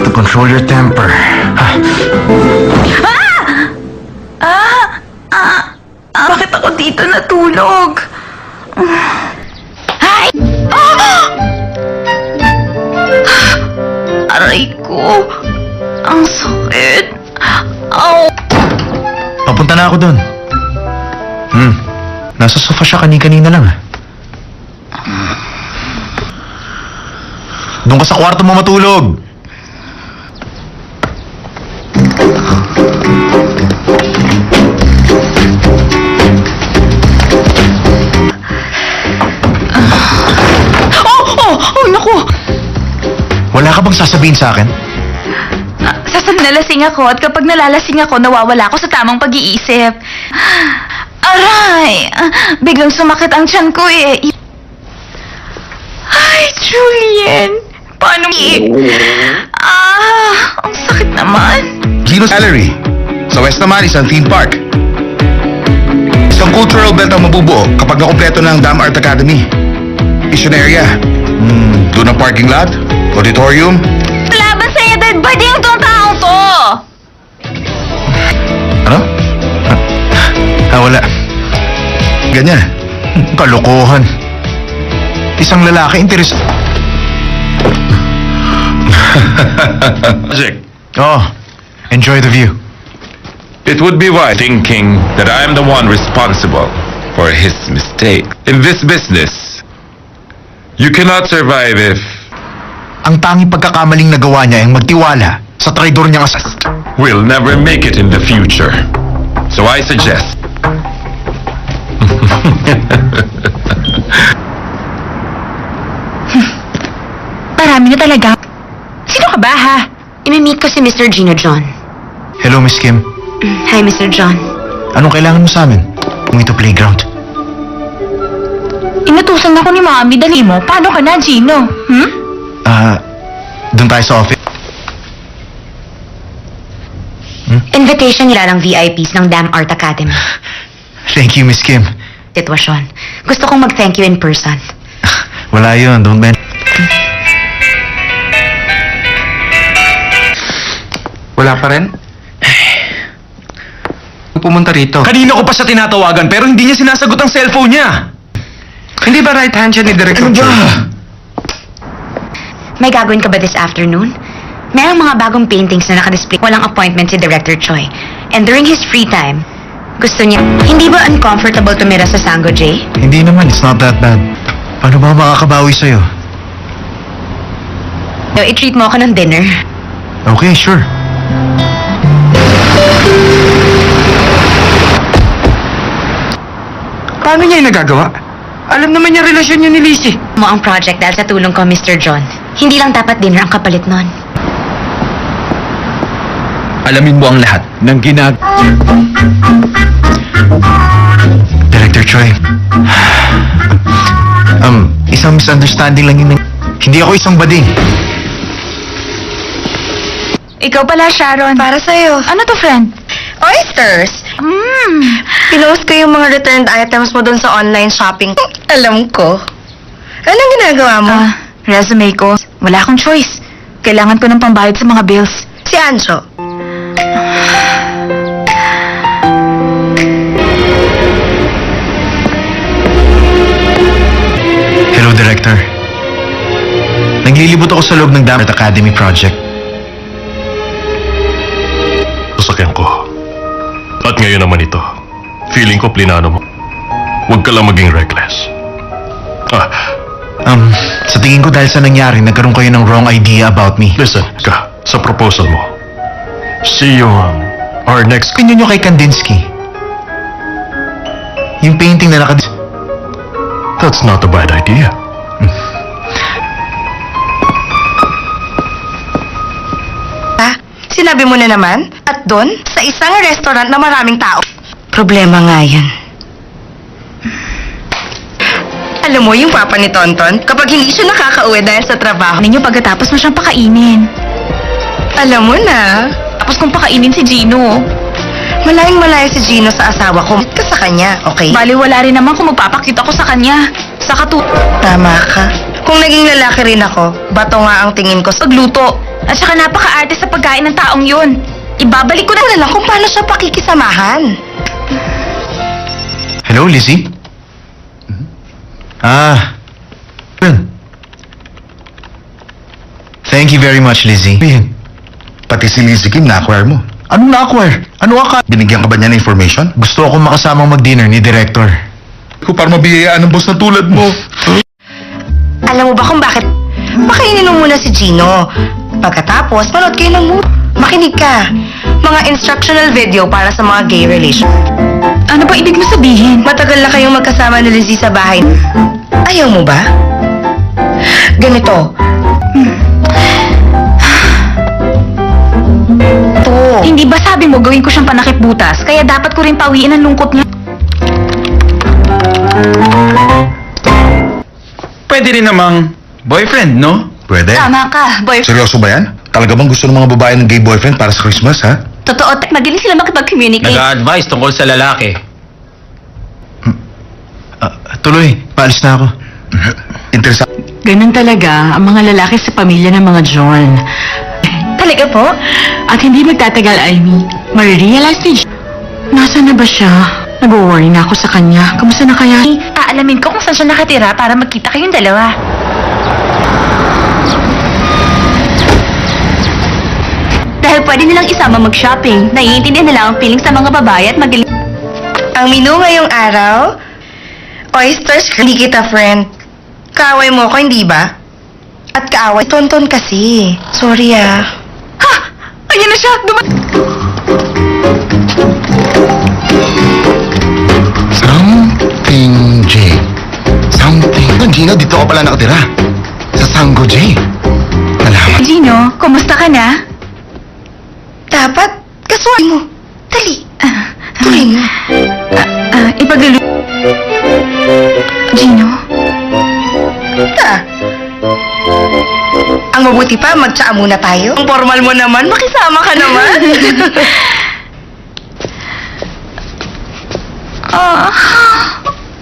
have to control your temper. Bakit ako dito natulog? Ay! Aray ko. Ang sakit. Ow! Papunta na ako dun. Nasa sofa siya kanina lang. Doon ka sa kwarto mo matulog. Oh, naku! Wala ka bang sasabihin sa akin? Nalasing ako at kapag nalalasing ako, nawawala ako sa tamang pag-iisip. Aray! Biglang sumakit ang tiyan ko eh. Ay, Julian! Paano ang sakit naman. Gino's Gallery. Sa West naman, isang theme park. Isang cultural belt ang mabubuo kapag nakumpleto ng Dam Art Academy. Mission area. Doon ang parking lot, auditorium. Laban sa'yo, dead body ang tong taong to! Ano? Wala. Ganyan. Kalokohan. Isang lalaki interes... Magic. Oh, enjoy the view. It would be wise thinking that I am the one responsible for his mistake. In this business, you cannot survive if... Ang tanging pagkakamaling nagawa niya ay magtiwala sa traidor niyang asas. we'll never make it in the future. So I suggest... Marami na talaga. Sino ka ba, ha? Imi-meet ko si Mr. Gino John. Hello, Miss Kim. Hi, Mr. John. Anong kailangan mo sa amin? Kung ito playground. Inutusan ako ni Mami, dali mo. Paano ka na, Gino? Doon tayo sa office. Invitation nila ng VIPs ng Dam Art Academy. Thank you, Miss Kim. Sitwasyon. Gusto kong mag-thank you in person. Wala yun, don't men. Wala pa rin? Pumunta rito. Kanina ko pa siya tinatawagan pero hindi niya sinasagot ang cellphone niya. Hindi ba right hand siya ni Director Ano ba? Choi? May gagawin ka ba this afternoon? Merong mga bagong paintings na nakadisplay. Walang appointment si Director Choi. And during his free time, gusto niya... Hindi ba uncomfortable tumira sa Sango J? Hindi naman, it's not that bad. Paano ba makakabawi sa'yo? No, i-treat mo ako ng dinner. Okay, sure. Paano niya yung nagagawa? Alam naman niya relasyon niya ni Lizzie. Mo ang project dahil sa tulong ko, Mr. John. Hindi lang dapat dinner ang kapalit nun. Alamin mo ang lahat ng Director Choi. Isang misunderstanding lang yun. Hindi ako isang bading. Ikaw pala, Sharon. Para sa'yo. Ano to, friend? Oysters! Pinost ko yung mga returned items mo dun sa online shopping. Alam ko. Anong ginagawa mo? Resume ko. Wala akong choice. Kailangan ko ng pambayad sa mga bills. Si Anjo. Hello, Director. Naglilibot ako sa loob ng Dam Art Academy project. Sasakyan ko. At ngayon naman ito. Feeling ko plinano mo. Huwag ka lang maging reckless. Sa tingin ko dahil sa nangyari, nagkaroon kayo ng wrong idea about me. Listen ka sa proposal mo. See you on our next... Opinion nyo kay Kandinsky. Yung painting na That's not a bad idea. Sinabi mo na naman? At doon, sa isang restaurant na maraming tao. Problema nga yan. Alam mo yung papa ni Tonton, kapag hindi siya nakakauwi dahil sa trabaho, Ninyo pagkatapos mo siyang pakainin. alam mo na, Tapos kung pakainin si Gino. malayang-malaya si Gino sa asawa ko. Ka sa kanya, okay? Bali, wala rin naman kung magpapakita ko sa kanya. Sa Tama ka. Kung naging lalaki rin ako, bato nga ang tingin ko sa pagluto. At saka napaka-arte sa pagkain ng taong yun. Ibabalik ko na Wala lang kung paano siya pakikisamahan. Hello, Lizzie? Well, thank you very much, Lizzie. Pati si Lizzie Kim na-acquire mo. Anong na-acquire? Ano ka? Binigyan ka ba niya ng information? Gusto akong makasamang mag-dinner ni Director. Kung para mabiyayaan ng boss na tulad mo. Alam mo ba kung bakit? Pakainin mo muna si Gino. Pagkatapos, manood kayo ng movie. Makinig ka. Mga instructional video para sa mga gay relation. Ano ba ibig mo sabihin? Matagal na kayong magkasama ni Lizzie sa bahay. Ayaw mo ba? Ganito. To. Hindi ba sabi mo gawin ko siyang panakip butas? Kaya dapat ko rin pawiin ang lungkot niya. Pwede rin namang boyfriend, no? Pwede. Tama ka, boyfriend. Seryoso ba yan? Talaga bang gusto ng mga babae ng gay boyfriend para sa Christmas, ha? Totoo, magaling sila makipag-communicate. Nag-a-advise tungkol sa lalaki. Tuloy, paalis na ako. Interesante. Ganun talaga ang mga lalaki sa pamilya ng mga John. Talaga po? At hindi magtatagal, Ivy. Marirealize ni John. Nasaan na ba siya? Nag-worry na ako sa kanya. Kamusta na kaya? Aalamin ko kung saan siya nakatira para magkita kayong dalawa. Dahil pwede nilang isama mag-shopping. Naiintindihan nila ang feelings sa mga babae at magaling. Ang menu ngayong araw, oysters, hindi kita friend. Kaaway mo ako, hindi ba? At kaaway, tonton kasi. Sorry ah. Ha! Ayan na siya! Something J. Something. Gino, dito ka pala nakatira. Sa Sango J. Salamat. Gino, kumusta ka na? Dapat, kasuhin mo. Dali. Tuloy mo. Ipaglulu... Gino? Ang mabuti pa, magtsaa muna tayo. Ang formal mo naman, makisama ka naman.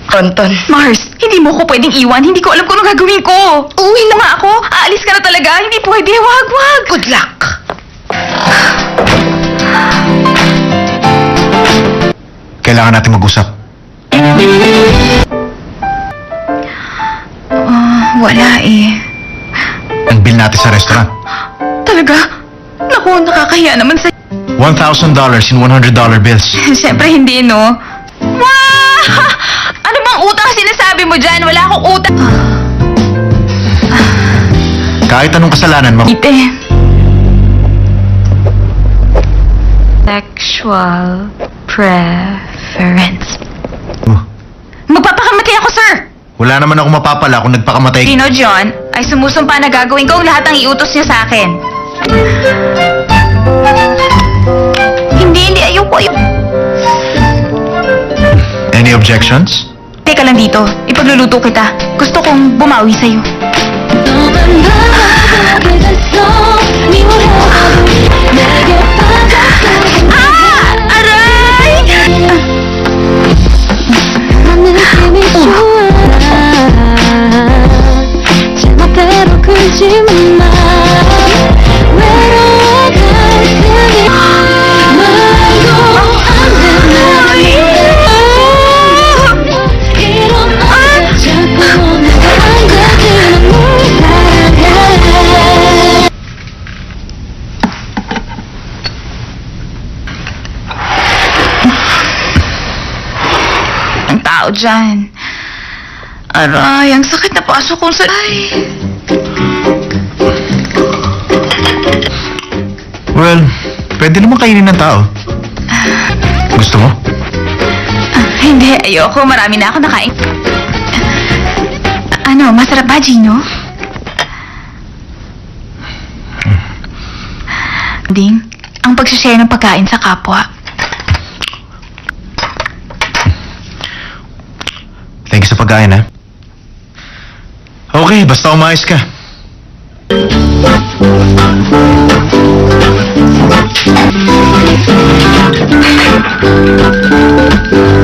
Tonton. Mars, hindi mo ko pwedeng iwan. Hindi ko alam kung ano gagawin ko. Uwi na nga ako. Aalis ka na talaga. Hindi pwede. Wag. Good luck. Kailangan natin mag-usap. Wala eh. Ang bill natin sa restaurant. Talaga? Naku, nakakahiya naman sa... $1,000 in $100 bills. Siyempre hindi, no? Wow! Ano bang utang sinasabi mo dyan? Wala akong utang. Kahit anong kasalanan mo. Ite. Sexual preference. Magpapakamatay ako, sir! Wala naman ako mapapala kung nagpakamatay. Gino John ay sumusumpa na gagawin ko ang lahat ng iutos niya sa akin. Hindi, ayoko. Any objections? Teka lang dito, ipagluluto kita. Gusto kong bumawi sa'yo. Aray! Ang tao dyan. Aray, ang sakit na paso kong sa... Ay. Well, pwede naman kainin ng tao. Gusto mo? Hindi, ayoko. Marami na ako nakain. Ano, masarap ba, Gino? Ding, ang pagsashare ng pagkain sa kapwa. Thank you sa pagkain, ha? Okay, basta umayos ka.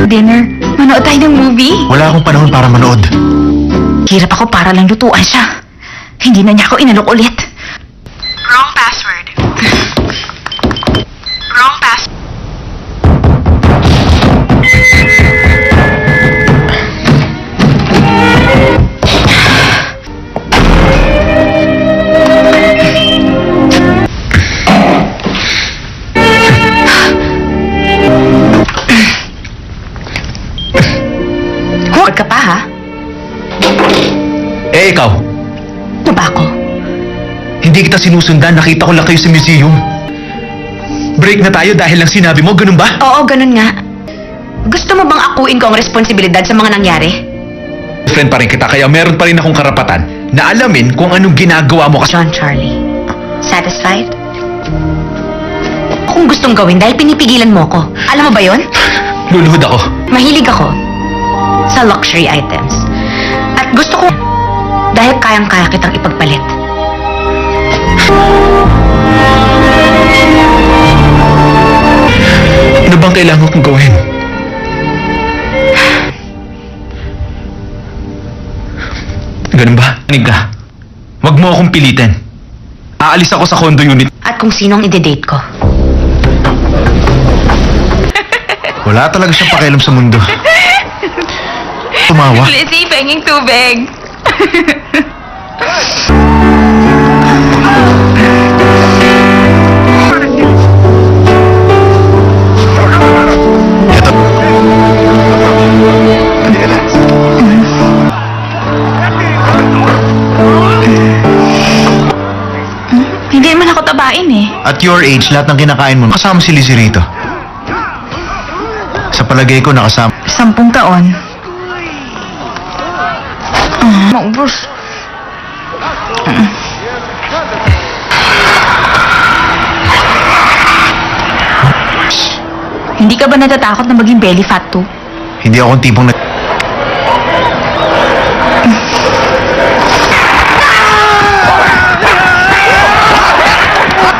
Dinner, manood tayo ng movie. Wala akong panahon para manood. Hirap ako para lang lutuan siya. Hindi na niya ako inalok ulit. Wrong pass. hindi kita sinusundan. Nakita ko lang kayo sa museum. Break na tayo dahil lang sinabi mo, ganun ba? Oo, ganun nga. Gusto mo bang akuin ko ang responsibilidad sa mga nangyari? Friend pa rin kita, kaya meron pa rin akong karapatan na alamin kung anong ginagawa mo kasi. John Charlie, satisfied? Kung gustong gawin dahil pinipigilan mo ko. Alam mo ba yon? Luluhod ako. Mahilig ako sa luxury items. At gusto ko dahil kayang-kaya kitang ipagpalit. Ano bang kailangan kong gawin? Ganun ba? Anig ka. Huwag mo akong pilitin. Aalis ako sa condo unit. At kung sino ang ide-date ko. Wala talaga siyang pakialam sa mundo. Tumawa. Lizzie, penging tubig. Eto. Hindi man ako tabain eh. At your age, lahat ng kinakain mo, kasama si Lizzie rito. Sa palagay ko, nakasama. 10 taon. Maubos. Hindi ka ba natatakot na maging belly fat too? Hindi akong tipong na...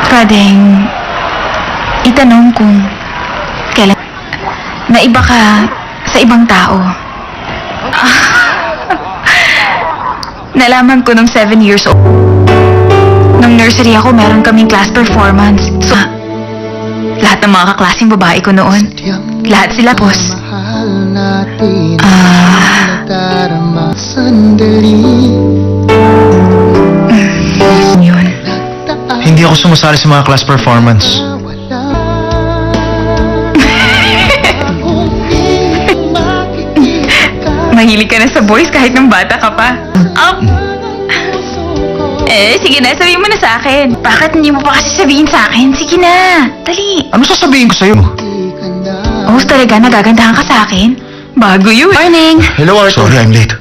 Pwedeng itanong kung kailan na iba ka sa ibang tao. Nalaman ko nung 7 years old. Nung nursery ako, meron kaming class performance. So, lahat ng mga kaklaseng babae ko noon, lahat sila boss. Yun. Hindi ako sumasali sa mga class performance. Mahilig ka na sa boys kahit nung bata ka pa. Sige na, sabihin mo na sa akin. Bakit hindi mo pa kasi sabihin sa akin? Sige na, dali. Ano sasabihin ko sa'yo? Oh, talaga, nagagandahan ka sa akin? Bago yun. Morning! Hello, Arthur. Sorry, I'm late.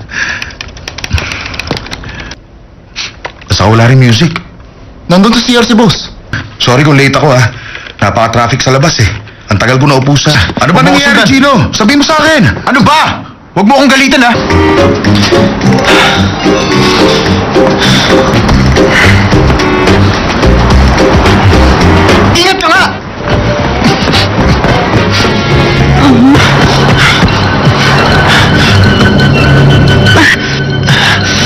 Basta wala rin music. Nandun sa CR si boss. Sorry kung late ako Napaka-traffic sa labas Ang tagal ko naupo sa... Ano ba Huwag mo nangyayari, sundan. Gino? Sabihin mo sa akin! Ano ba? Huwag mo akong galitan, ha? Ingat ka nga!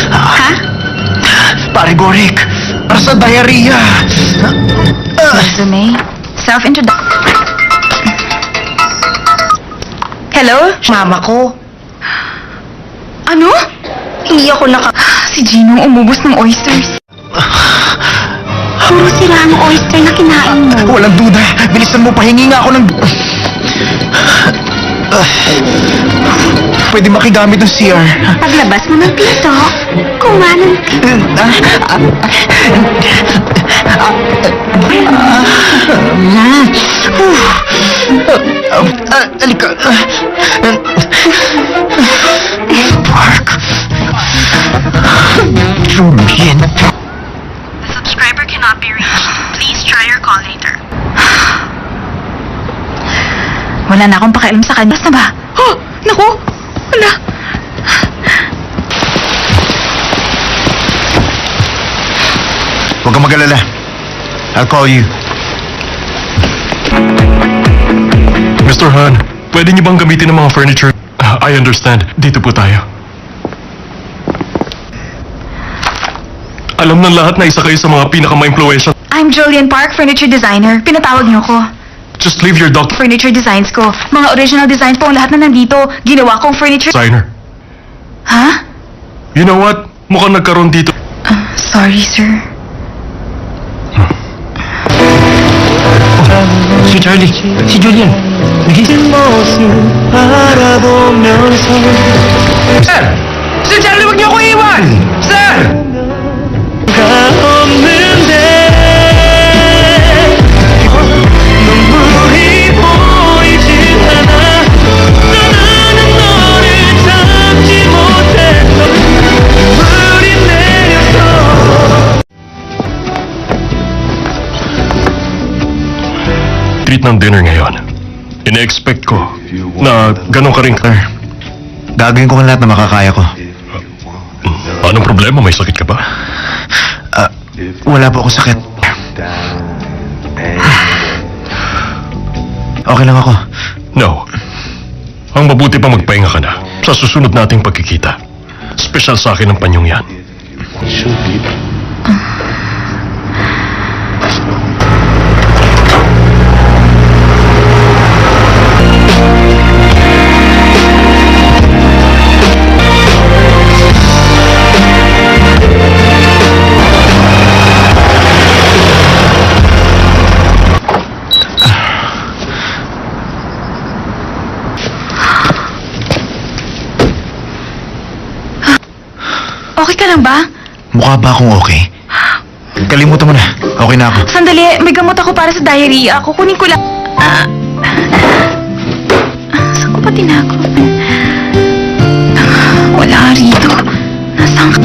Ha? Pare Gorik, para sa diarrhea. Resume. Self-introduction. Hello? Mama ko. Ano? Hindi ako Si Gino umubos ng oysters. Puro sira ang oyster na kinain mo. Walang duda. Bilisan mo, pahingi nga ako ng... Pwede makigamit ng CR. Paglabas mo ng pinto, kumanan ka. Alika. Park. Julian. The subscriber cannot be reached. Please try your call later. Wala na akong pakialam sa kanya. Basta ba? Oh, naku! Wala. Huwag kang mag-alala. I'll call you. Mr. Han, pwede niyo bang gamitin ng mga furniture? I understand. Dito po tayo. Alam ng lahat na isa kayo sa mga pinaka-ma-impluwensya. I'm Julian Park, furniture designer. Pinatawag niyo ko. Just leave your dog Furniture designs ko. Mga original designs po ang lahat na nandito. Ginawa kong furniture... designer. Ha? You know what? Mukhang nagkaroon dito. Sorry, sir. Si Charlie, si Julian. Sir! Sir Charlie, huwag niyo ako iwan! Sir! mag-treat ng dinner ngayon. Ine-expect ko na ganun ka rin. Gagawin ko ang lahat na makakaya ko. Anong problema? May sakit ka ba? Wala po ako sakit. Okay lang ako. No. Ang mabuti pa magpahinga ka na sa susunod nating pagkikita. Special sa akin ang panyong yan. Okay ka lang ba? Mukha ba akong okay? Kalimutan mo na. Okay na ako. Sandali, may gamot ako para sa diarrhea. Kukunin ko lang. Saan ko ba tinago? Wala rito. Nasaan ka?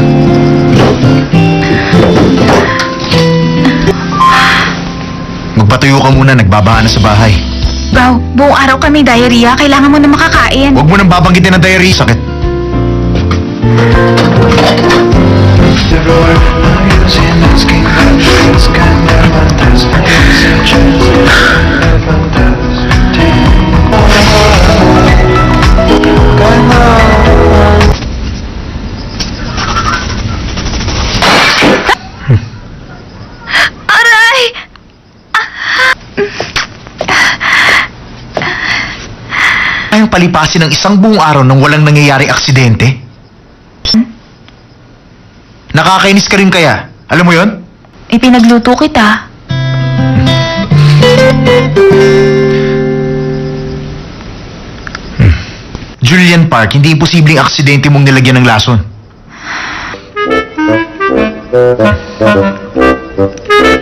Magpatuyo ka muna. Nagbabaan na sa bahay. Wow, buong araw kami diarrhea. Kailangan mo na makakain. Huwag mo nang babanggitin ng diarrhea. Sakit. Aray! Ayaw palipasin ng isang buong araw nang walang nangyayaring aksidente? Nakakainis ka rin kaya? Alam mo yon? Ipinagluto kita. Julian Park, hindi imposibleng aksidente mong nilagyan ng lason.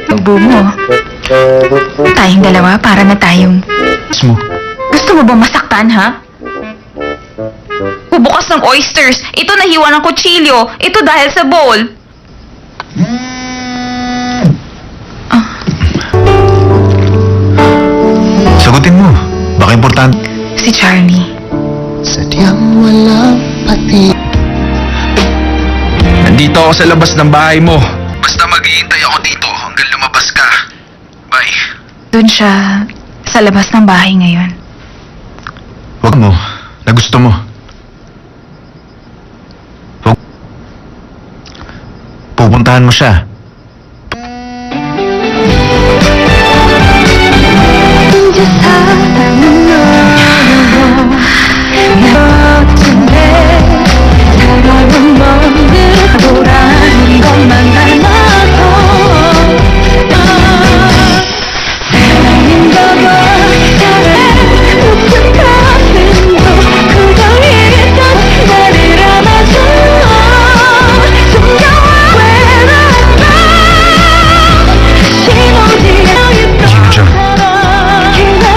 Magbo mo. Tayong dalawa para na tayong... Mo. Gusto mo ba masaktan, ha? Bubukas ng oysters. Ito nahiwa ng kutsilyo. Ito dahil sa bowl. Sagutin mo. Baka importante. Si Charlie. Nandito ako sa labas ng bahay mo. Basta maghihintay ako dito hanggang lumabas ka. Bye. Doon siya sa labas ng bahay ngayon. Huwag mo. Na gusto mo. Huwag. Pupuntahan mo siya.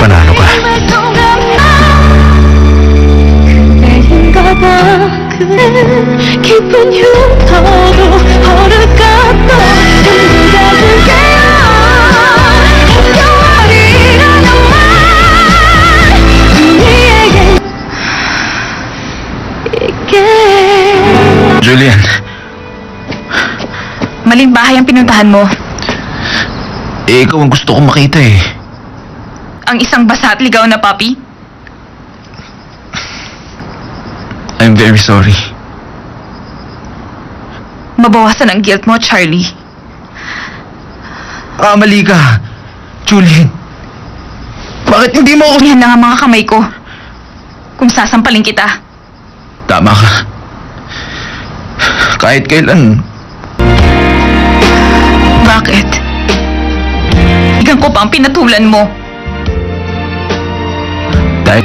Panalo ka. 깊은 흉터도 허를까 또 전부 다 줄게요 힘겨울이라는 말 우리에게 있게. Julian. Maling bahay ang pinuntahan mo. Ikaw ang gusto kong makita eh. Ang isang basa at ligaw na papi. I'm very sorry. Mabawasan ang guilt mo, Charlie. Mali ka. Julian. Bakit hindi mo ako... Yan lang ang mga kamay ko. Kung sasampalin kita. Tama ka. Kahit kailan. Bakit? Igang ko pa ang pinatulan mo. Dahil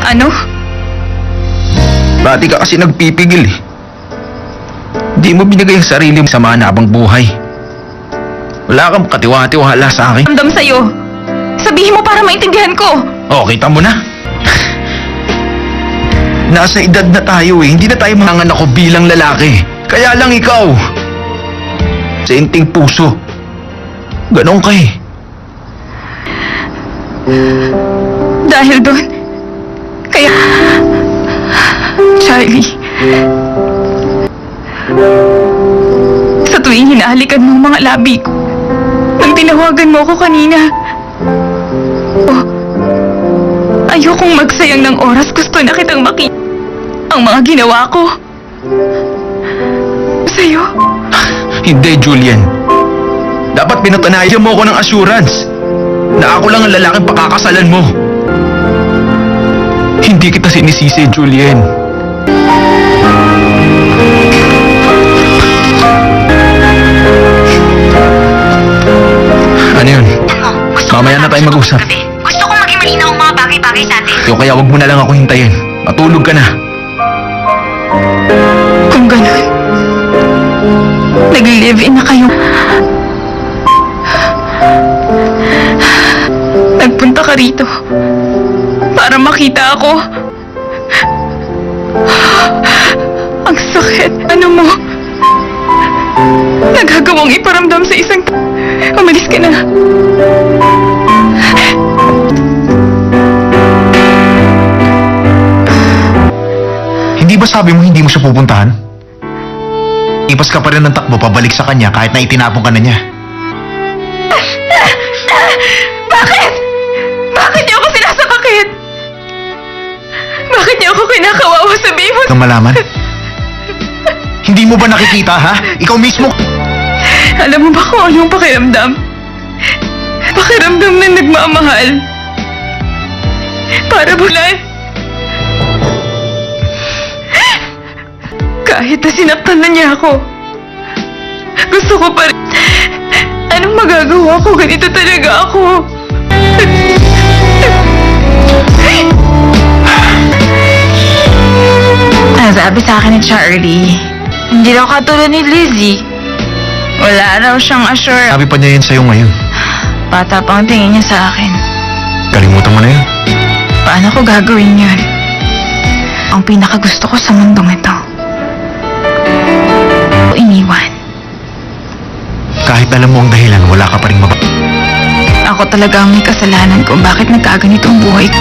Ano? dati ka kasi nagpipigil eh. Di mo binigay ang sarili mo sa mahanabang buhay. Wala kang katiwa-tiwala sa akin. Ramdam sa'yo. Sabihin mo para maintindihan ko. Oh, kita mo na. Nasa edad na tayo eh. Hindi na tayo manganganak ako bilang lalaki. Kaya lang ikaw. Senting puso. Ganon ka eh. Dahil doon, kaya... Charlie, sa tuwing hinahalikan mo ang mga labi ko, nang tinawagan mo ako kanina, ayokong magsayang ng oras, gusto na kitang makita. Ang mga ginawa ko sa'yo. Hindi, Julian. Dapat pinatunayan mo ako ng assurance na ako lang ang lalaking pakakasalan mo. Hindi kita sinisisi, Julian. Ano yun? Mamaya na tayo mag-usap. Gusto kong maging malinaw ang mga bagay-bagay sa atin. Kaya wag mo na lang ako hintayin. Matulog ka na. Kung ganun, nag-live-in na kayo. Nagpunta ka rito para makita ako. Ang sakit. Ano mo? Nagagawang iparamdam sa isang... Umalis ka na. Hindi ba sabi mo hindi mo siya pupuntahan? Ipas ka pa rin ng takbo pabalik sa kanya kahit na itinapon ka na niya. Bakit? Bakit niyo ako sinasakakit? Bakit niyo ako kinakawawa? Sabihin mo. Kang malaman? Hindi mo ba nakikita, ha? Ikaw mismo... Alam mo ba kung anong pakiramdam? Pakiramdam na nagmamahal. Para bulan. Kahit na sinaktan na niya ako, gusto ko pa rin. Anong magagawa ko? Ganito talaga ako. Ang sabi sa akin ni Charlie, hindi daw katulad ni Lizzie. Wala raw siyang assure. Sabi pa niya yun sa'yo ngayon. Bata pa ang tingin niya sa akin. Kalimutan mo na yun. Paano ko gagawin yun? Ang pinakagusto ko sa mundong ito. Iniwan. Kahit alam mo ang dahilan, wala ka pa rin Ako talaga ang may kasalanan kung bakit nagkaganito ang buhay ko.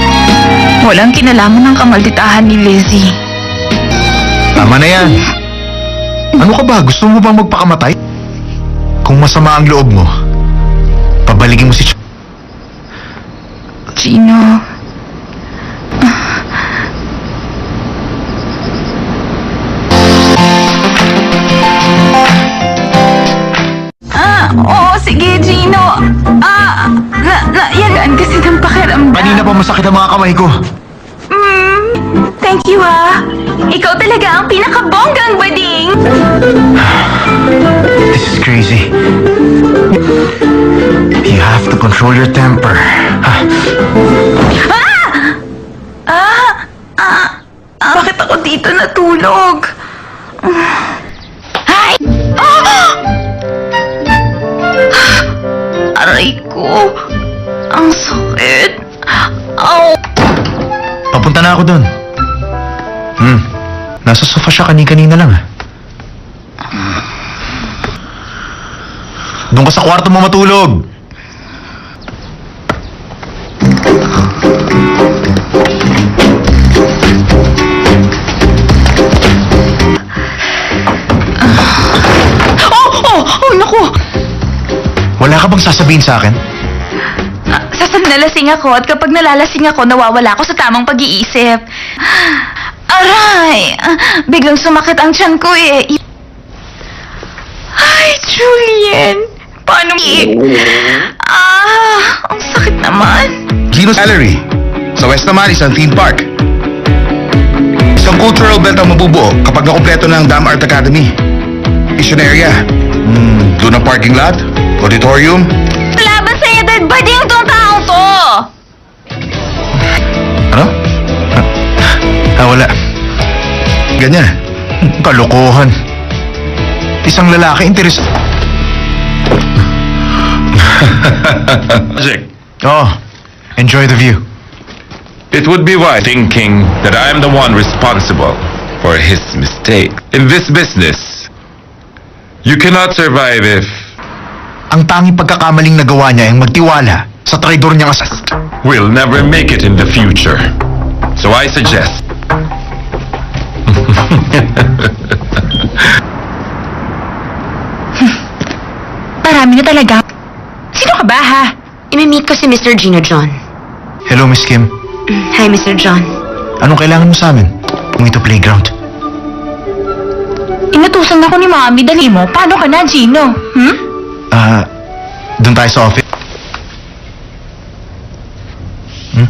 Walang kinalaman ng kamalditahan ni Lizzie. Tama na yan. Ano ka ba? Gusto mo bang magpakamatay? Kung masama ang loob mo, pabaligin mo si Gino. Oo, sige, Gino. Yan kasi ng pakiramdam. Kanina pa masakit ang mga kamay ko. Thank you, Ikaw talaga ang pinakabonggang bading. This is crazy. You have to control your temper. Bakit ako dito natulog? Ay! Aray ko. Ang sakit. Ow! Papunta na ako doon. Nasa sofa siya kanina lang. Doon ka sa kwarto mo matulog. Oh, naku! Wala ka bang sasabihin sa akin? Nalasing ako at kapag nalalasing ako, nawawala ako sa tamang pag-iisip. Aray! Biglang sumakit ang tiyan ko eh. Ay, Julian! Paano ang sakit naman. Gino's Gallery. Sa West naman, isang theme park. Isang cultural event ang mabubuo kapag nakumpleto ng Dam Art Academy. Mission area. Doon ang parking lot, auditorium. Laban sa'yo, dead body yung tong taong to! Ano? Wala. Ganyan. Kalokohan. Isang lalaki interes... Magic. Oh, enjoy the view. It would be wise thinking that I am the one responsible for his mistake. In this business, you cannot survive if... Ang tanging pagkakamaling nagawa niya ay magtiwala sa traidor niyang asas. will never make it in the future. So I suggest Marami na talaga. Sino ka ba, ha? Imi-meet ko si Mr. Gino John. Hello, Miss Kim. Hi, Mr. John. Anong kailangan mo sa amin? Kung ito playground. Inutusan ako ni Mami, dali mo. Paano ka na, Gino? Doon tayo sa office.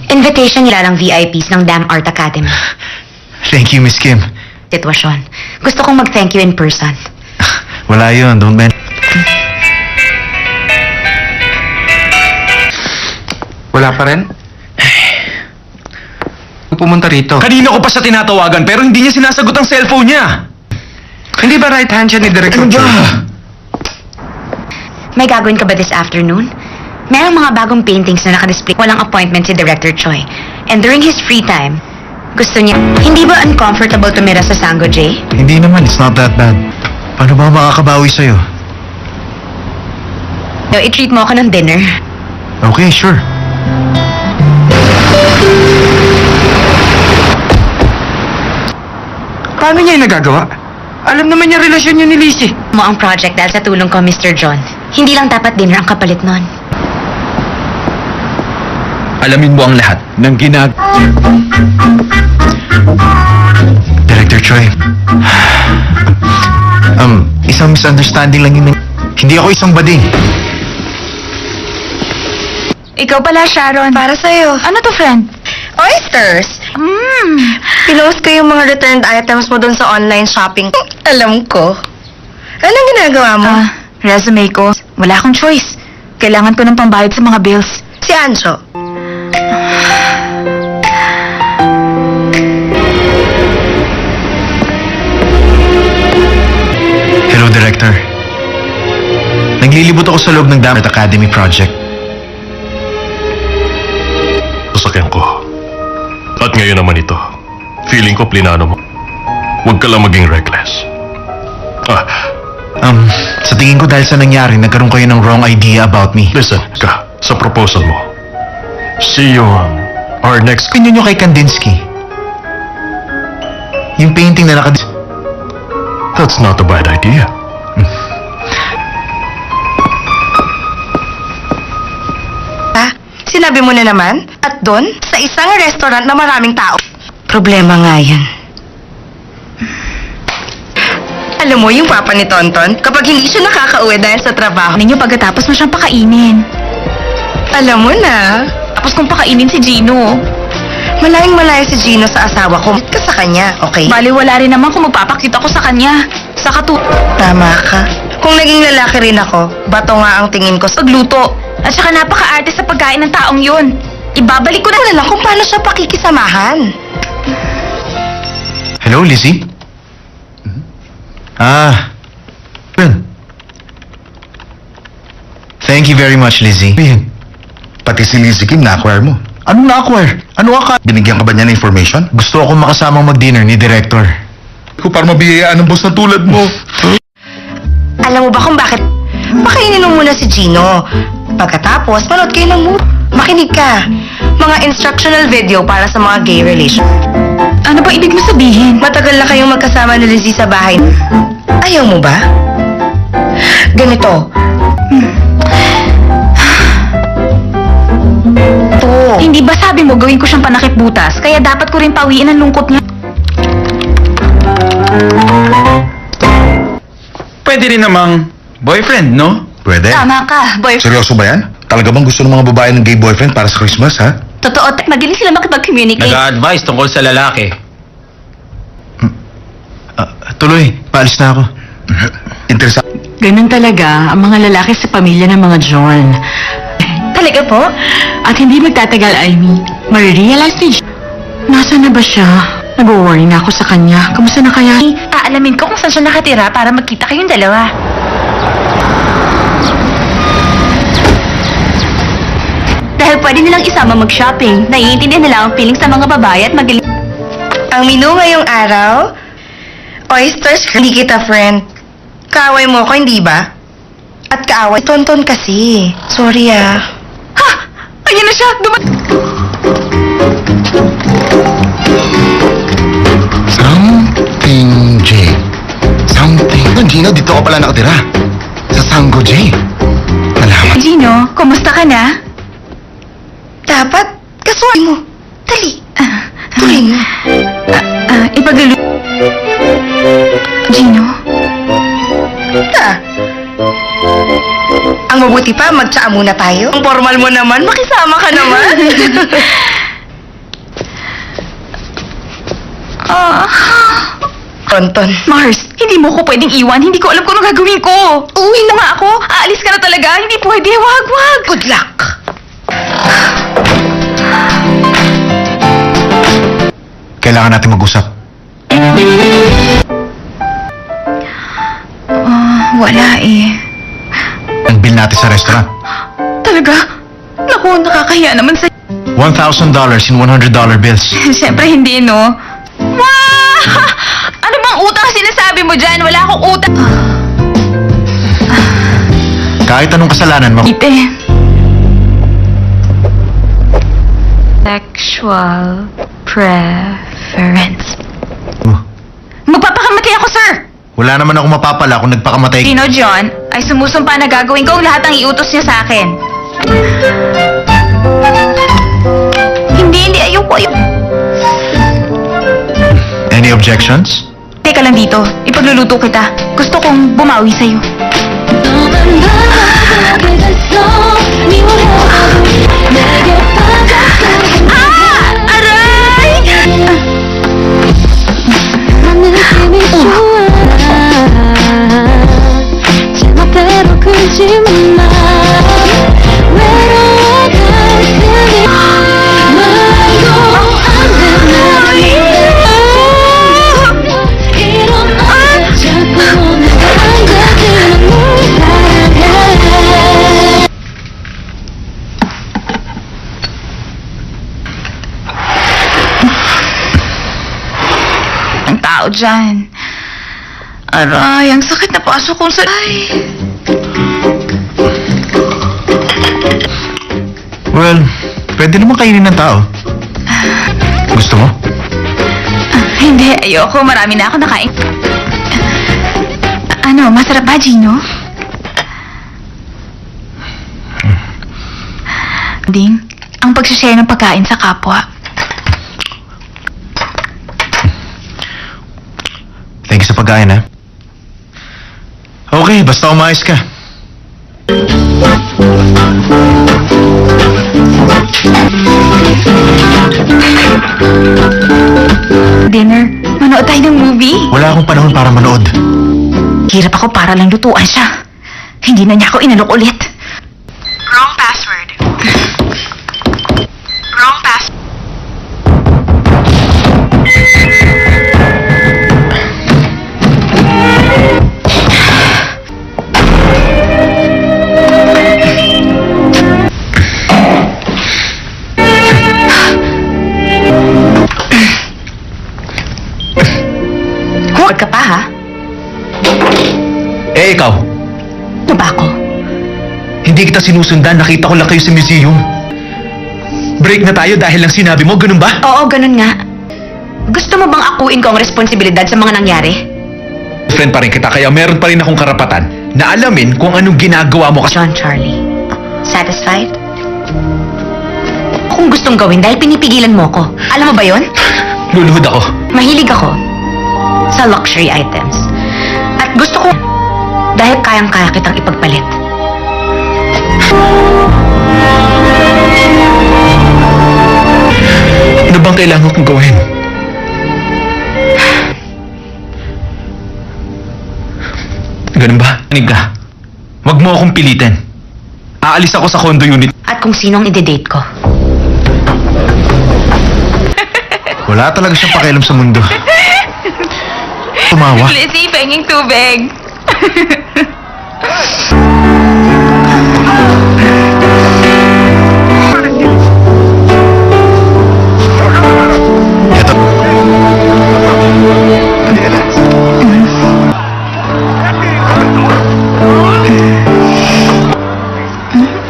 Invitation nila lang VIPs ng Damn Art Academy. Thank you, Miss Kim. Sitwasyon. Gusto kong mag-thank you in person. Wala yun, don't men. Wala pa rin? Pumunta rito. Kanina ko pa siya tinatawagan pero hindi niya sinasagot ang cellphone niya. Hindi ba right hand siya ni Director Ano ba? Choi? May gagawin ka ba this afternoon? Merong mga bagong paintings na nakadisplay. Walang appointment si Director Choi. And during his free time, gusto niya... Hindi ba uncomfortable tumira sa Sango J? Hindi naman, it's not that bad. Paano ba makakabawi sa'yo? No, i-treat mo ako ng dinner. Okay, sure. Paano niya yung nagagawa? Alam naman niya relasyon niya ni Lizzie. Mo ang project dahil sa tulong ko, Mr. John. Hindi lang dapat dinner ang kapalit nun. Alamin mo ang lahat ng Director Choi. Isang misunderstanding lang yun. Hindi ako isang bading. Ikaw pala, Sharon. Para sa'yo. Ano to, friend? Oysters! Pinost ko yung mga returned items mo doon sa online shopping. Alam ko. Anong ginagawa mo? Resume ko. Wala akong choice. Kailangan ko ng pambayad sa mga bills. Si Anjo. Hello, Director. Naglilibot ako sa loob ng Damn Art Academy project. Sasakyan ko. At ngayon naman ito. Feeling ko plinano mo. Huwag ka lang maging reckless. Sa tingin ko dahil sa nangyari, nagkaroon kayo ng wrong idea about me. Listen ka sa proposal mo. See you on our next... Opinion nyo kay Kandinsky. Yung painting na That's not a bad idea. Ha? Sinabi mo na naman? At doon, sa isang restaurant na maraming tao. Problema nga yan. Alam mo yung papa ni Tonton, kapag hindi siya nakakauwi dahil sa trabaho, Ninyo pagkatapos mo siyang pakainin. alam mo na, Tapos kung pakainin si Gino. malayang malayo si Gino sa asawa ko. Ka sa kanya, okay? Bali, wala rin naman kung magpapakita ko sa kanya. Sa Tama ka. Kung naging lalaki rin ako, bato nga ang tingin ko sa pagluto. At saka napaka-arte sa pagkain ng taong yun. Ibabalik ko na Wala lang kung paano siya pakikisamahan. Hello, Lizzie? Yun. Thank you very much, Lizzie. Pati si Lizzie Kim na-acquire mo. Anong na-acquire? Ano ka? Binigyan ka ba niya ng information? Gusto akong makasamang mag-dinner ni Director. Kung para mabiyayaan ng boss na tulad mo. Alam mo ba kung bakit? Pakainin mo muna si Gino. Pagkatapos, manood kayo ng movie. Makinig ka. Mga instructional video para sa mga gay relation. Ano ba ibig mo sabihin? Matagal na kayong magkasama ni Lizzie sa bahay. Ayaw mo ba? Ganito. To. Hindi ba sabi mo gawin ko siyang panakip butas? Kaya dapat ko rin pawiin ang lungkot niya. Pwede rin namang boyfriend, no? Pwede. Tama ka, boyfriend. Seryoso ba yan? Talaga bang gusto ng mga babae ng gay boyfriend para sa Christmas, ha? Totoo, magaling sila makipag-communicate. Nag-a-advise tungkol sa lalaki. Tuloy, paalis na ako. Interesante. Ganun talaga ang mga lalaki sa pamilya ng mga John. Talaga po? At hindi magtatagal, Amy. Marirealize ni Nasaan na ba siya? Nag-worry na ako sa kanya. Kamusta na kaya? Aalamin ko kung saan siya nakatira para magkita kayong dalawa. Dahil pwede nilang isama mag-shopping. Naiintindihan nila ang feelings sa mga babae at magaling. Ang menu ngayong araw, oysters, hindi kita friend. Kaaway mo ako, hindi ba? At kaaway, Tonton kasi. Sorry ah. Ha! na siya! Something J. Something. Gino, dito ka pala nakatira. Sa Sango J. Malaman. Gino, kumusta ka na? Dapat, kasuhin mo. Dali. Tuloy mo. Ipaglulu... Gino? Ang mabuti pa, magtsaa muna tayo. Ang formal mo naman, makisama ka naman. Tonton. Mars, hindi mo ko pwedeng iwan. Hindi ko alam kung anong gagawin ko. Uwi na nga ako. Aalis ka na talaga. Hindi pwede. Wag. Good luck. Kailangan natin mag-usap. Wala eh. Ang bill natin sa restaurant. Talaga? Naku, nakakahiya naman sa... $1,000 in $100 bills. Siyempre hindi, no? Wow! Ano bang utang sinasabi mo dyan? Wala akong utang. Kahit anong kasalanan mo. Ite. Sexual preference. Magpapakamatay ako, sir! Wala naman ako mapapala kung nagpakamatay. Gino John ay sumusumpa na gagawin ko ang lahat ng iutos niya sa akin. Hindi, ayoko. Any objections? Teka lang dito, ipagluluto kita. Gusto kong bumawi sa'yo. Aray! Ang tao dyan. Aray, ang sakit na pasok kong sa... Ay. Well, pwede naman kainin ng tao. Gusto mo? Hindi, ayoko. Marami na ako nakain. Ano, masarap ba, Gino? Ding, ang pag-share ng pagkain sa kapwa. Thank you sa pagkain, ha? Okay, basta umayos ka. Dinner, manood tayo ng movie. Wala akong panahon para manood. Hirap ako para lang lutuan siya. Hindi na niya ako inalok ulit. Wrong password. Wrong password. Huwag ka pa, ha? Eh, ikaw. Ano ba ako? Hindi kita sinusundan. Nakita ko lang kayo sa museum. Break na tayo dahil lang sinabi mo. Ganun ba? Oo, ganun nga. Gusto mo bang akuin ko ang responsibilidad sa mga nangyari? Friend pa rin kita kaya meron pa rin akong karapatan na alamin kung anong ginagawa mo kasi... John Charlie, satisfied? Kung gustong gawin dahil pinipigilan mo ko. Alam mo ba yon? Luluhod ako. Mahilig ako sa luxury items. At gusto ko dahil kayang-kaya kitang ipagpalit. Ano bang kailangan kong gawin? Ganun ba? Anig ka. Huwag mo akong pilitin. Aalis ako sa condo unit. At kung sino ang ide-date ko. Wala talaga siyang pakialam sa mundo. Tumawa. Lizzie, penging tubig. Eto.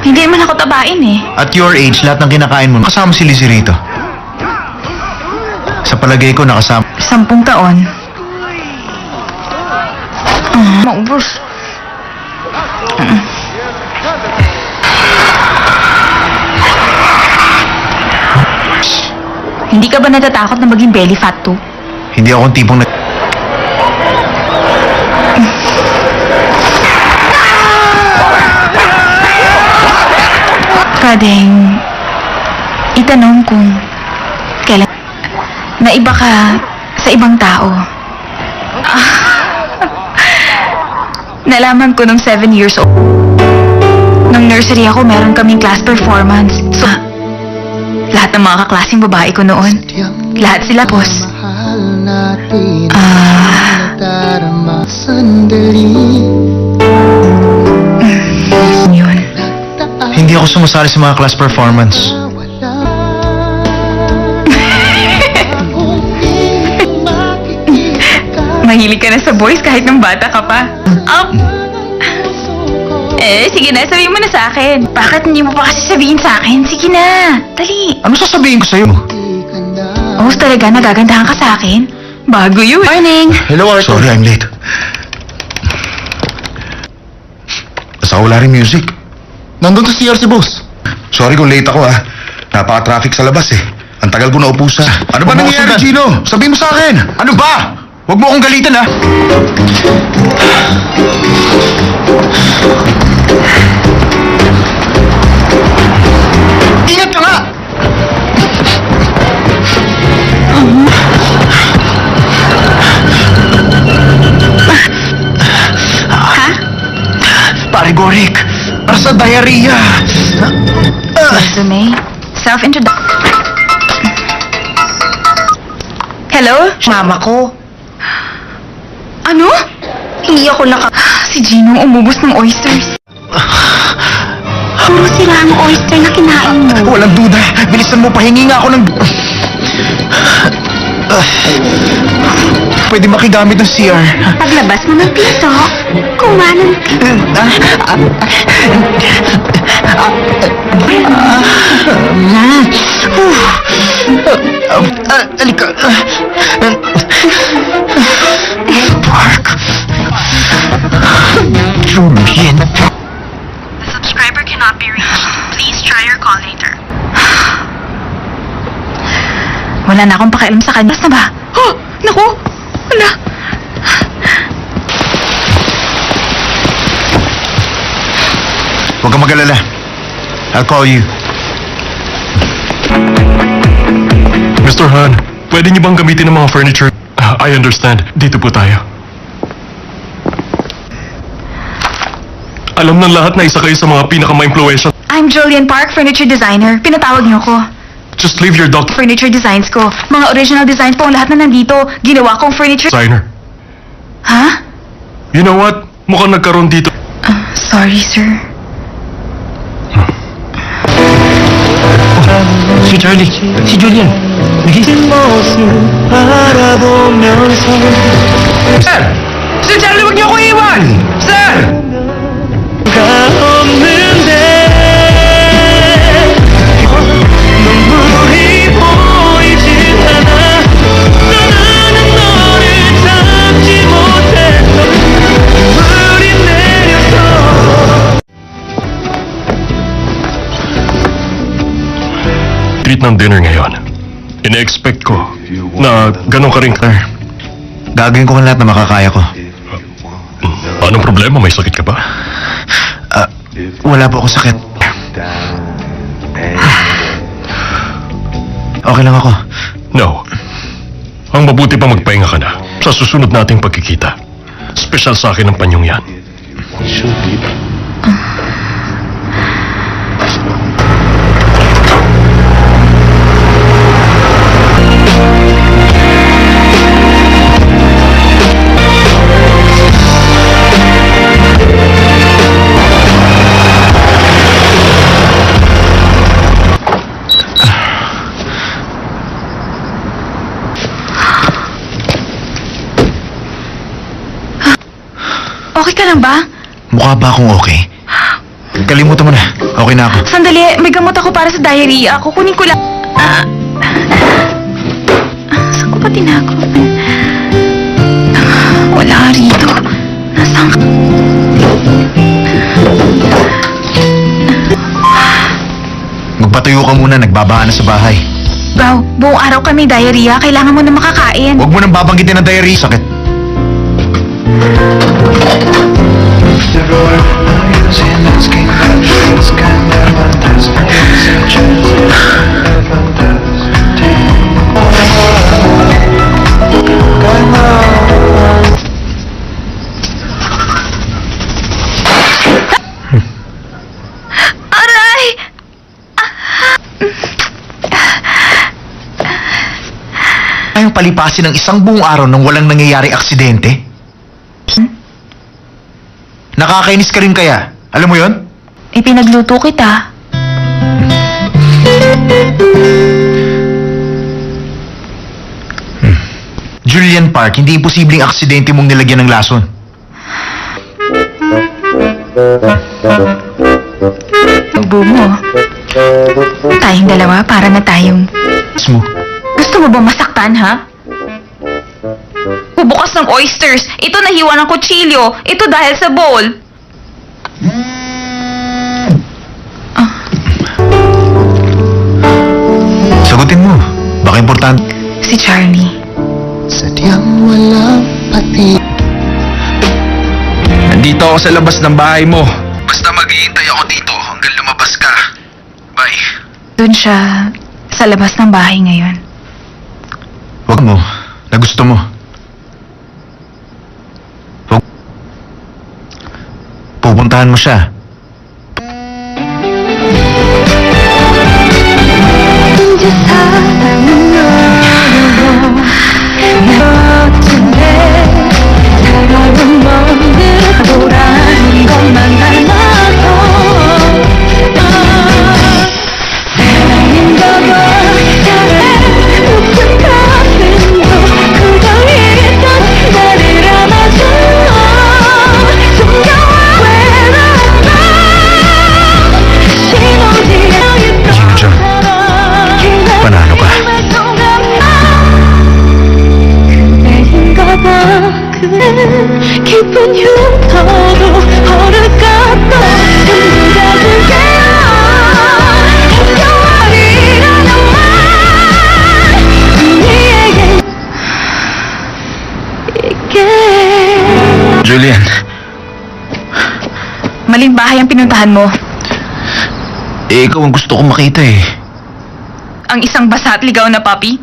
Hindi man ako ako tabain eh. At your age, lahat ng kinakain mo, kasama si Lizzie rito. Sa palagay ko, nakasama. 10 taon. Maubos. Hindi ka ba natatakot na maging belly fat too? Hindi ako ang tipong Pwedeng itanong kung kailan naiba ka sa ibang tao. Nalaman ko nung 7 years old. Nung nursery ako, meron kaming class performance. So, lahat ng mga kaklaseng babae ko noon, lahat sila boss. Yun. Hindi ako sumasali sa mga class performance. Mahilig ka na sa boys kahit nung bata ka pa. Sige na, sabihin mo na sa akin. Bakit hindi mo pa kasi sabihin sa akin? Sige na, dali. Ano sasabihin ko sa'yo? Oh, talaga nagagandahan ka sa akin? Bago yun. Morning! Hello, Arthur. Sorry, I'm late. Basta wala rin music. Nandun sa CR si boss. Sorry kung late ako Napaka-traffic sa labas Ang tagal ko naupo sa... Ano ba nangyayari, Gino? Sabihin mo sa akin! Ano ba? Huwag mo akong galitan, ha? Ingat ka nga! Ha? Pare Gorik, para sa diarrhea. Resume. Self-introduction. Hello? Mama ko. Ano? Hindi ako Si Gino umubos ng oysters. Puro sila ang oyster na kinain mo. Walang duda. Bilisan mo, pahingi nga ako ng... Pwede makigamit ng CR. Paglabas mo ng piso, kumanan Alika. Park. Julian. The subscriber cannot be reached. Please try your call later. Wala na akong pakialam sa kanya. Basta ba? Oh, naku! Wala. Huwag kang mag-alala. I'll call you. Mr. Han, pwede niyo bang gamitin ng mga furniture? I understand. Dito po tayo. Alam ng lahat na isa kayo sa mga pinaka-ma-impluwensya. I'm Julian Park, furniture designer. Pinatawag niyo ko. Just leave your doc Furniture designs ko. Mga original designs po ang lahat na nandito. Ginawa kong furniture... designer. Ha? You know what? Mukhang nagkaroon dito. Sorry, sir. Si Charlie, si Julian. Sir! Sir Charlie, huwag niyo ako iwan! Sir! Treat ng dinner ngayon. Ina-expect ko na ganun ka rin. Gagawin ko ang lahat na makakaya ko. Anong problema? May sakit ka ba? Wala po akong sakit. Okay lang ako. No. Ang mabuti pa magpahinga ka na sa susunod nating pagkikita. Special sa akin ang panyong yan. Okay ka lang ba? Mukha ba akong okay? Kalimutan mo na. Okay na ako. Sandali, may gamot ako para sa diarrhea. Kukunin ko lang. Saan ko ba tinago? Wala rito. Nasaan ka? Magpatuyo ka muna, nagbabaha na sa bahay. Bro, buong araw ka may diarrhea. Kailangan mo na makakain. Huwag mo nang babanggitin ng diarrhea. Sakit. Aray! Ayong palipasin ng isang buong araw nang walang nangyayaring aksidente? Nakakainis ka rin kaya? Alam mo yon? Ipinagluto kita. Julian Park, hindi imposibleng aksidente mong nilagyan ng lason. Tubo mo. Tayong dalawa para na tayong... Mo. Gusto mo ba masaktan, ha? Bubukas ng oysters. Ito nahiwa ng kutsilyo. Ito dahil sa bowl. Sagutin mo. Baka importante. Si Charlie. Nandito ako sa labas ng bahay mo. Basta maghihintay ako dito hanggang lumabas ka. Bye. Doon siya sa labas ng bahay ngayon. Huwag mo. Na gusto mo. Huwag. Pupuntahan mo siya. John, panalo ka. 깊은 흉터도 허를까 또 전부 다 줄게요 힘겨워리라는 말 우리에게 있게 Julian, Maling bahay ang pinuntahan mo. ikaw ang gusto kong makita eh. Ang isang basa at ligaw na papi.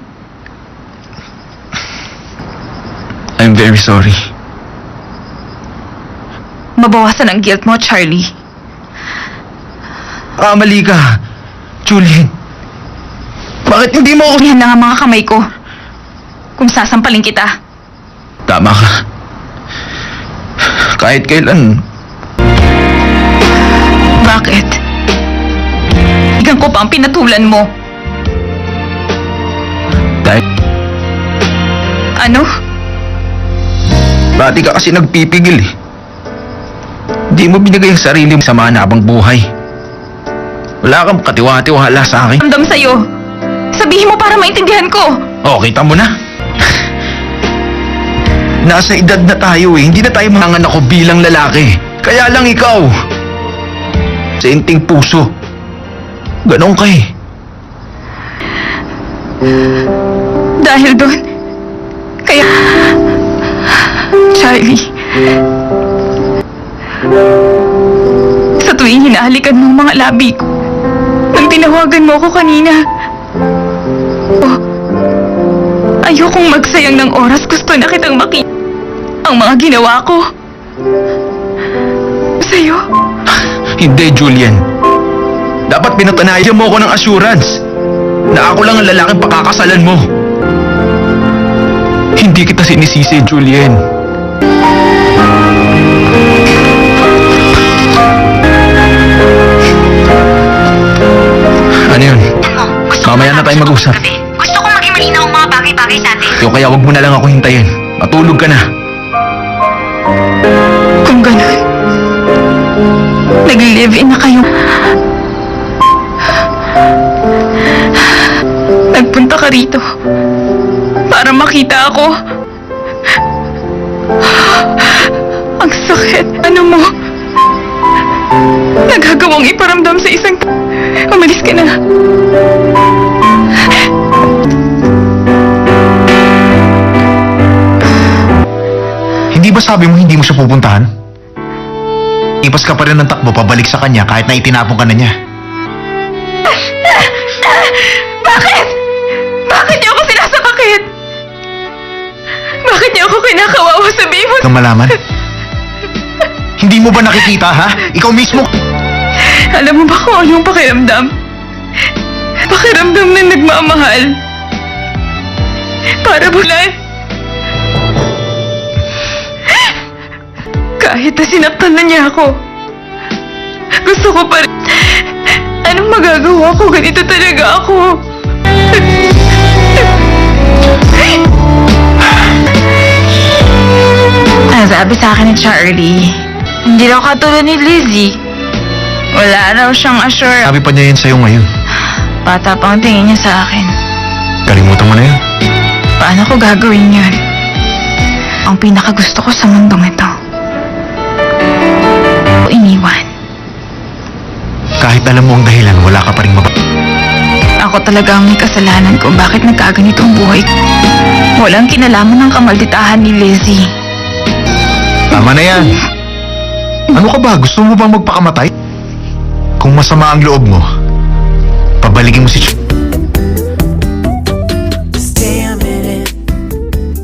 I'm very sorry. Mabawasan ang guilt mo, Charlie. Mali ka. Julian. Bakit hindi mo ako... Yan lang ang mga kamay ko. Kung sasampalin kita. Tama ka. Kahit kailan, Bakit? Igan ko pa ang pinatulan mo. dahil Ano? dati ka kasi nagpipigil eh. Di mo binigay ang sarili mo sa manabang buhay. Wala kang katiwa-tiwala sa akin. Ramdam sa'yo. Sabihin mo para maintindihan ko. Oh, kita mo na. Nasa edad na tayo eh. Hindi na tayo manganganak ako bilang lalaki. Kaya lang ikaw. Sainting puso. Ganon ka eh. Dahil doon. Kaya... Charlie. Sa tuwing hinahalikan mo ang mga labi ko. Nang tinawagan mo ako kanina. Oh, ayokong magsayang ng oras. Gusto na kitang makita. Ang mga ginawa ko. Sa'yo. Hindi, Julian. Dapat pinatanayan mo ako ng assurance na ako lang ang lalaking pakakasalan mo. Hindi kita sinisisi, Julian. Ano yun? Mamaya na tayo mag-usap. Gusto kong maging malinaw ang mga bagay-bagay sa atin. So kaya wag mo na lang ako hintayin. Matulog ka na. Kung ganun, nag-live-in na kayo. rito. Para makita ako. Ang sakit. Ano mo? Nagagawang iparamdam sa isang... Umalis ka na. Hindi ba sabi mo hindi mo siya pupuntahan? Ipas ka pa rin ng takbo pabalik sa kanya kahit na itinapon ka na niya. Bakit? Bakit niyo ako sinasakakit? Bakit niyo ako kinakawawa? Sabihin mo. Kang malaman? Hindi mo ba nakikita, ha? Ikaw mismo... Alam mo ba kung anong pakiramdam? Pakiramdam na nagmamahal. Para bulan. Kahit na sinaktan na niya ako. Gusto ko pa rin. Anong magagawa ko? Ganito talaga ako. Sabi sa akin ni Charlie, hindi daw katulad ni Lizzie. Wala raw siyang assure. Sabi pa niya yun sa'yo ngayon. Bata pang tingin niya sa akin. Kalimutan mo na yun. Paano ko gagawin yun? Ang pinakagusto ko sa mundong ito. O iniwan. Kahit alam mo ang dahilan, wala ka pa rin Ako talaga ang may kasalanan kung bakit nagkaganito ang buhay ko. Walang kinalaman ng kamalditahan ni Lizzie. Tama na yan. Ano ka ba? Gusto mo bang magpakamatay? Kung masama ang loob mo, pabalikin mo si